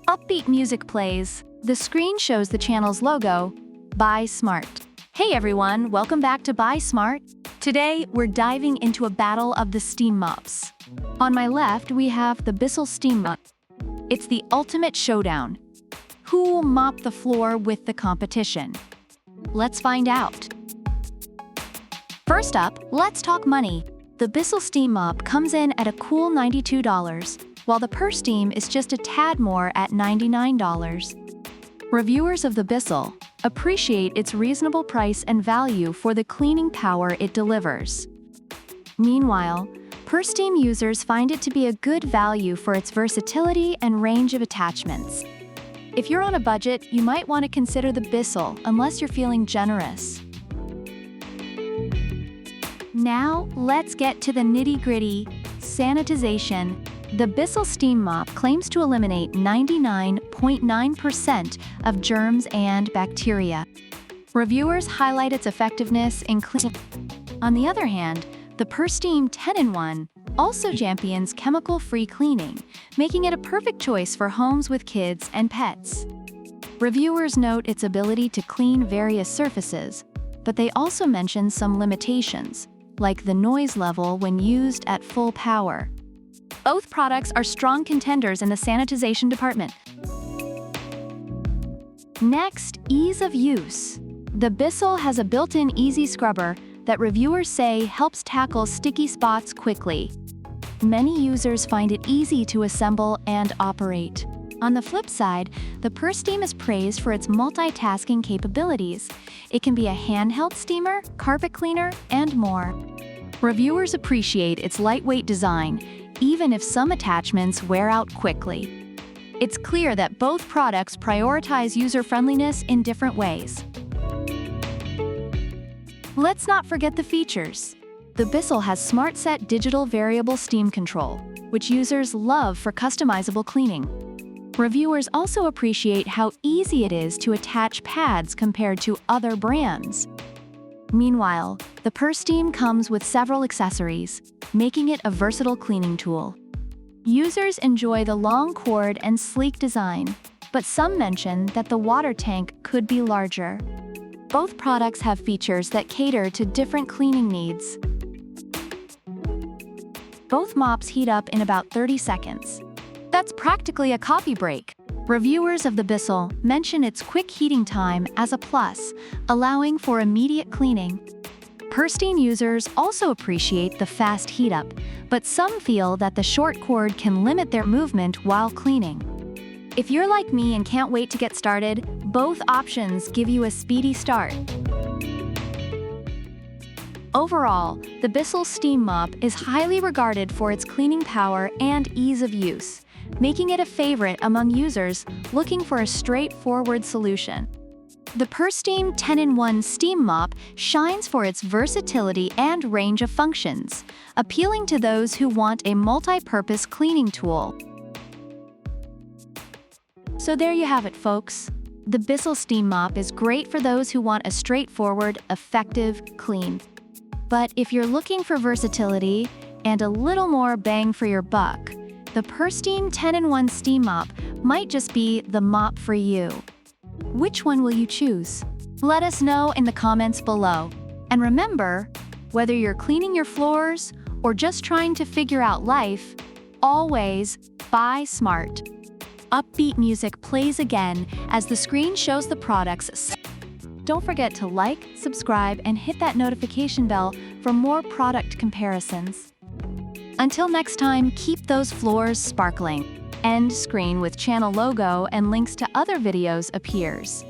Upbeat music plays. The screen shows the channel's logo, Buy Smart. Hey everyone, welcome back to Buy Smart. Today, we're diving into a battle of the steam mops. On my left, we have the Bissell steam mop. It's the ultimate showdown. Who will mop the floor with the competition? Let's find out. First up, let's talk money. The Bissell steam mop comes in at a cool $92, while the PurSteam is just a tad more at $99. Reviewers of the Bissell appreciate its reasonable price and value for the cleaning power it delivers. Meanwhile, PurSteam users find it to be a good value for its versatility and range of attachments. If you're on a budget, you might want to consider the Bissell unless you're feeling generous. Now, let's get to the nitty-gritty: sanitization. The Bissell steam mop claims to eliminate 99.9% of germs and bacteria. Reviewers highlight its effectiveness in cleaning. On the other hand, the PurSteam 10-in-1 also champions chemical-free cleaning, making it a perfect choice for homes with kids and pets. Reviewers note its ability to clean various surfaces, but they also mention some limitations, like the noise level when used at full power. Both products are strong contenders in the sanitization department. Next, ease of use. The Bissell has a built-in easy scrubber that reviewers say helps tackle sticky spots quickly. Many users find it easy to assemble and operate. On the flip side, the PurSteam is praised for its multitasking capabilities. It can be a handheld steamer, carpet cleaner, and more. Reviewers appreciate its lightweight design, even if some attachments wear out quickly. It's clear that both products prioritize user-friendliness in different ways. Let's not forget the features. The Bissell has SmartSet digital variable steam control, which users love for customizable cleaning. Reviewers also appreciate how easy it is to attach pads compared to other brands. Meanwhile, the PurSteam comes with several accessories, making it a versatile cleaning tool. Users enjoy the long cord and sleek design, but some mention that the water tank could be larger. Both products have features that cater to different cleaning needs. Both mops heat up in about 30 seconds. That's practically a coffee break. Reviewers of the Bissell mention its quick heating time as a plus, allowing for immediate cleaning. PurSteam users also appreciate the fast heat up, but some feel that the short cord can limit their movement while cleaning. If you're like me and can't wait to get started, both options give you a speedy start. Overall, the Bissell steam mop is highly regarded for its cleaning power and ease of use, making it a favorite among users looking for a straightforward solution. The PurSteam 10-in-1 steam mop shines for its versatility and range of functions, appealing to those who want a multi-purpose cleaning tool. So there you have it, folks. The Bissell steam mop is great for those who want a straightforward, effective clean. But if you're looking for versatility and a little more bang for your buck, the PurSteam 10-in-1 steam mop might just be the mop for you. Which one will you choose? Let us know in the comments below. And remember, whether you're cleaning your floors or just trying to figure out life, always buy smart. Upbeat music plays again as the screen shows the products. Don't forget to like, subscribe, and hit that notification bell for more product comparisons. Until next time, keep those floors sparkling. End screen with channel logo and links to other videos appears.